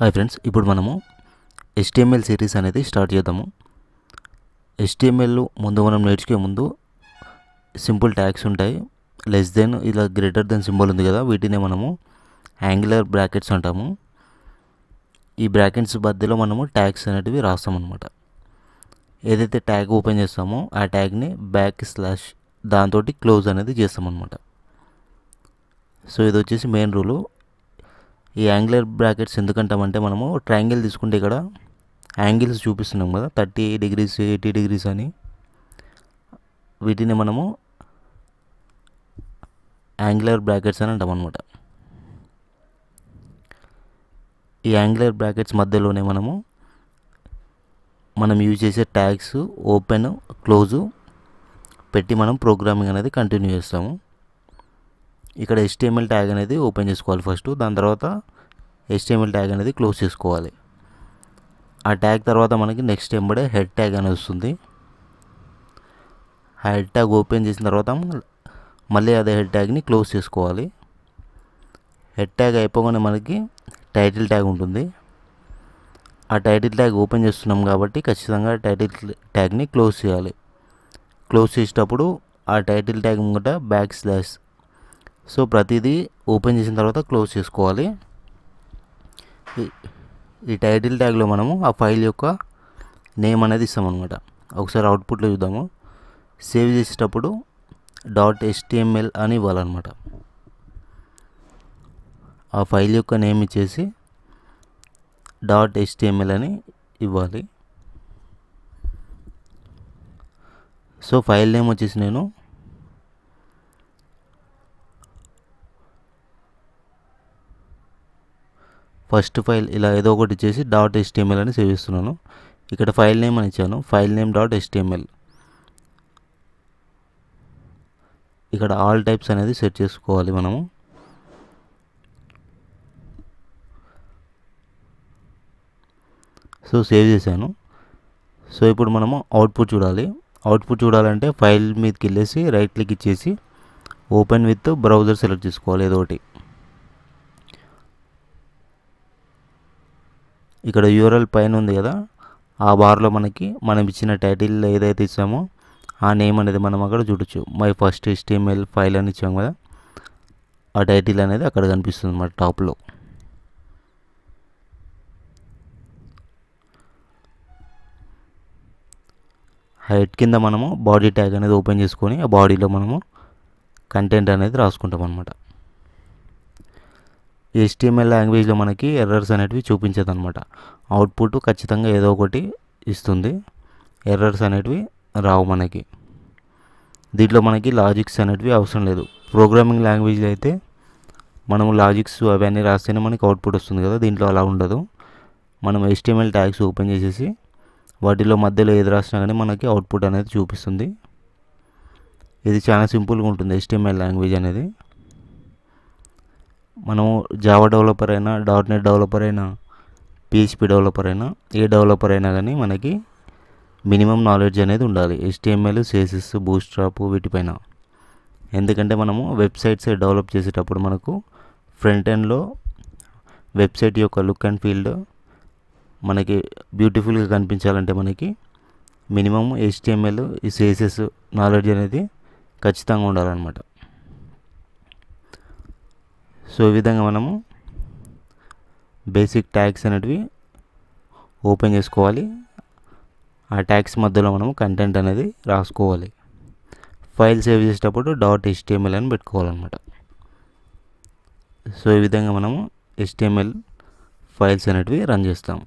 Hi friends, ఇప్పుడు మనము HTML series అనేది స్టార్ట్ చేద్దాము. HTML ముందు మనం నేర్చుకునే ముందు సింపుల్ ట్యాగ్స్ ఉంటాయి. లెస్ దెన్ ఇలా గ్రేటర్ దెన్ సింబల్ ఉంది కదా, వీటినే మనము యాంగులర్ బ్రాకెట్స్ అంటాము. ఈ బ్రాకెట్స్ మధ్యలో మనము ట్యాగ్స్ అనేటివి రాస్తాం అనమాట. ఏదైతే ట్యాగ్ ఓపెన్ చేస్తామో ఆ ట్యాగ్ని బ్యాక్ స్లాష్ దాంతో క్లోజ్ అనేది చేస్తామన్నమాట. సో ఇది వచ్చేసి మెయిన్ రూలు. ఈ యాంగులర్ బ్రాకెట్స్ ఎందుకంటామంటే మనము ట్రయాంగిల్ తీసుకుంటే ఇక్కడ యాంగిల్స్ చూపిస్తున్నాం కదా, 30 degrees 80 degrees అని. వీటిని మనము యాంగులర్ బ్రాకెట్స్ అని అంటాం అనమాట. ఈ యాంగులర్ బ్రాకెట్స్ మధ్యలోనే మనం యూజ్ చేసే ట్యాగ్స్ ఓపెన్ క్లోజు పెట్టి మనం ప్రోగ్రామింగ్ అనేది కంటిన్యూ చేస్తాము. ఇక్కడ HTML ట్యాగ్ అనేది ఓపెన్ చేసుకోవాలి ఫస్ట్, దాని తర్వాత HTML ట్యాగ్ అనేది క్లోజ్ చేసుకోవాలి. ఆ ట్యాగ్ తర్వాత మనకి నెక్స్ట్ ఎంబడే హెడ్ ట్యాగ్ అనేది వస్తుంది. ఆ హెడ్ ట్యాగ్ ఓపెన్ చేసిన తర్వాత మళ్ళీ అదే హెడ్ ట్యాగ్ని క్లోజ్ చేసుకోవాలి. హెడ్ ట్యాగ్ అయిపోగానే మనకి టైటిల్ ట్యాగ్ ఉంటుంది. ఆ టైటిల్ ట్యాగ్ ఓపెన్ చేస్తున్నాం కాబట్టి ఖచ్చితంగా టైటిల్ ట్యాగ్ని క్లోజ్ చేయాలి. క్లోజ్ చేసేటప్పుడు ఆ టైటిల్ ట్యాగ్ ముంగట బ్యాక్ స్లాష్. సో ప్రతిదీ ఓపెన్ చేసిన తర్వాత క్లోజ్ చేసుకోవాలి. ఈ టైటిల్ ట్యాగ్లో మనము ఆ ఫైల్ యొక్క నేమ్ అనేది ఇస్తామన్నమాట. ఒకసారి అవుట్పుట్లో చూద్దాము. సేవ్ చేసేటప్పుడు .html అని ఇవ్వాలన్నమాట. ఆ ఫైల్ యొక్క నేమ్ ఇచ్చేసి .html అని ఇవ్వాలి. సో ఫైల్ నేమ్ వచ్చేసి నేను ఫస్ట్ ఫైల్ ఇలా ఏదో ఒకటి ఇచ్చేసి .html అని సేవ్ చేస్తున్నాను. ఇక్కడ ఫైల్ నేమ్ అని ఇచ్చాను, ఫైల్ నేమ్ .html. ఇక్కడ ఆల్ టైప్స్ అనేది సెట్ చేసుకోవాలి మనము. సో సేవ్ చేశాను. సో ఇప్పుడు మనము అవుట్పుట్ చూడాలి. అవుట్పుట్ చూడాలంటే ఫైల్ మీదకి వెళ్ళేసి రైట్ క్లిక్ ఇచ్చేసి ఓపెన్ విత్ బ్రౌజర్ సెలెక్ట్ చేసుకోవాలి ఏదో ఒకటి. ఇక్కడ URL పైన ఉంది కదా, ఆ బార్లో మనం ఇచ్చిన టైటిల్ ఏదైతే ఇచ్చామో ఆ నేమ్ అనేది మనం అక్కడ చూడొచ్చు. మై ఫస్ట్ HTML ఫైల్ అని ఇచ్చాము కదా, ఆ టైటిల్ అనేది అక్కడ కనిపిస్తుంది అన్నమాట టాప్లో. హెడ్ కింద మనము బాడీ ట్యాగ్ అనేది ఓపెన్ చేసుకొని ఆ బాడీలో మనము కంటెంట్ అనేది రాసుకుంటాం అన్నమాట. HTML లాంగ్వేజ్లో మనకి ఎర్రర్స్ అనేటివి చూపించదు అనమాట. అవుట్పుట్ ఖచ్చితంగా ఏదో ఒకటి ఇస్తుంది, ఎర్రర్స్ అనేటివి రావు మనకి. దీంట్లో మనకి లాజిక్స్ అనేటివి అవసరం లేదు. ప్రోగ్రామింగ్ లాంగ్వేజ్లో అయితే మనము లాజిక్స్ అవన్నీ రాస్తేనే మనకి అవుట్పుట్ వస్తుంది కదా, దీంట్లో అలా ఉండదు. మనం HTML ట్యాగ్స్ ఓపెన్ చేసేసి వాటిలో మధ్యలో ఏది రాసినా కానీ మనకి అవుట్పుట్ అనేది చూపిస్తుంది. ఇది చాలా సింపుల్గా ఉంటుంది HTML లాంగ్వేజ్ అనేది. మనము జావా డెవలపర్ అయినా, .NET డెవలపర్ అయినా, PHP డెవలపర్ అయినా, ఏ డెవలపర్ అయినా కానీ మనకి మినిమం నాలెడ్జ్ అనేది ఉండాలి HTML, CSS, బూట్స్ట్రాప్ వీటిపైన. ఎందుకంటే మనము వెబ్సైట్స్ డెవలప్ చేసేటప్పుడు మనకు ఫ్రంట్ ఎండ్లో వెబ్సైట్ యొక్క లుక్ అండ్ ఫీల్ మనకి బ్యూటిఫుల్గా కనిపించాలంటే మనకి మినిమం HTML, CSS నాలెడ్జ్ అనేది ఖచ్చితంగా ఉండాలన్నమాట. సో ఈ విధంగా మనము బేసిక్ ట్యాగ్స్ అనేటివి ఓపెన్ చేసుకోవాలి. ఆ ట్యాగ్స్ మధ్యలో మనము కంటెంట్ అనేది రాసుకోవాలి. ఫైల్ సేవ్ చేసేటప్పుడు .html అని పెట్టుకోవాలన్నమాట. సో ఈ విధంగా మనము HTML ఫైల్స్ అనేటివి రన్ చేస్తాము.